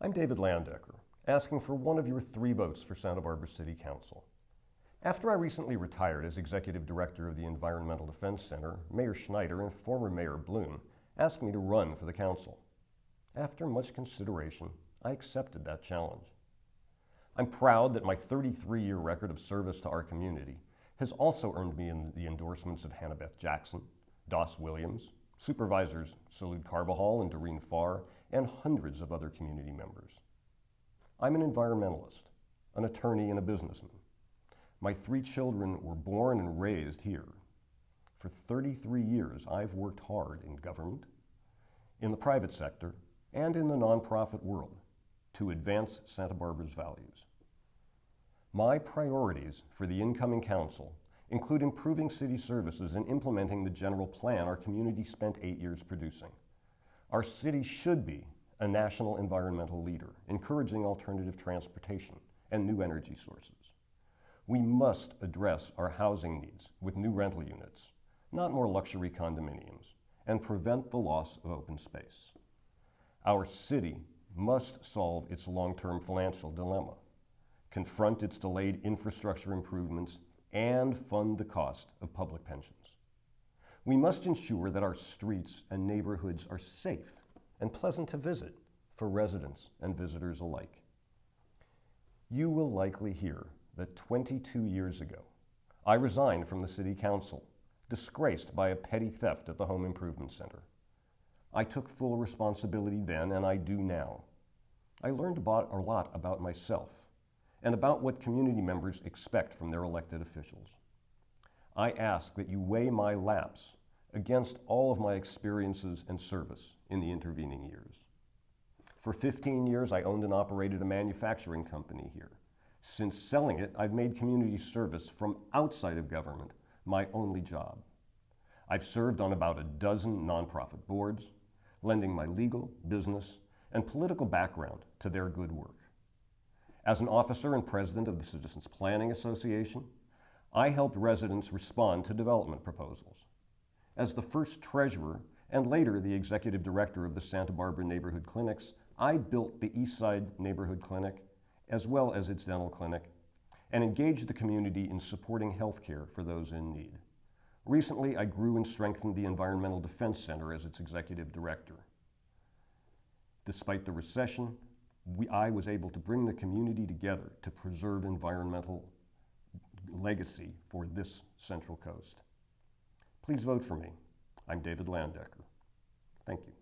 I'm David Landecker, asking for one of your 3 votes for Santa Barbara City Council. After I recently retired as Executive Director of the Environmental Defense Center, Mayor Schneider and former Mayor Bloom asked me to run for the council. After much consideration, I accepted that challenge. I'm proud that my 33-year record of service to our community has also earned me the endorsements of Hannah-Beth Jackson, Doss Williams, Supervisors Salud Carbajal and Doreen Farr, and hundreds of other community members. I'm an environmentalist, an attorney, and a businessman. My 3 children were born and raised here. For 33 years, I've worked hard in government, in the private sector, and in the nonprofit world to advance Santa Barbara's values. My priorities for the incoming council include improving city services and implementing the general plan our community spent 8 years producing. Our city should be a national environmental leader, encouraging alternative transportation and new energy sources. We must address our housing needs with new rental units, not more luxury condominiums, and prevent the loss of open space. Our city must solve its long-term financial dilemma, confront its delayed infrastructure improvements, and fund the cost of public pensions. We must ensure that our streets and neighborhoods are safe and pleasant to visit for residents and visitors alike. You will likely hear that 22 years ago, I resigned from the City Council, disgraced by a petty theft at the Home Improvement Center. I took full responsibility then, and I do now. I learned a lot about myself and about what community members expect from their elected officials. I ask that you weigh my lapse against all of my experiences and service in the intervening years. For 15 years, I owned and operated a manufacturing company here. Since selling it, I've made community service from outside of government my only job. I've served on about a dozen nonprofit boards, lending my legal, business, and political background to their good work. As an officer and president of the Citizens Planning Association, I helped residents respond to development proposals. As the first treasurer and later the executive director of the Santa Barbara Neighborhood Clinics, I built the Eastside Neighborhood Clinic as well as its dental clinic and engaged the community in supporting health care for those in need. Recently, I grew and strengthened the Environmental Defense Center as its executive director. Despite the recession, I was able to bring the community together to preserve environmental legacy for this Central Coast. Please vote for me. I'm David Landecker. Thank you.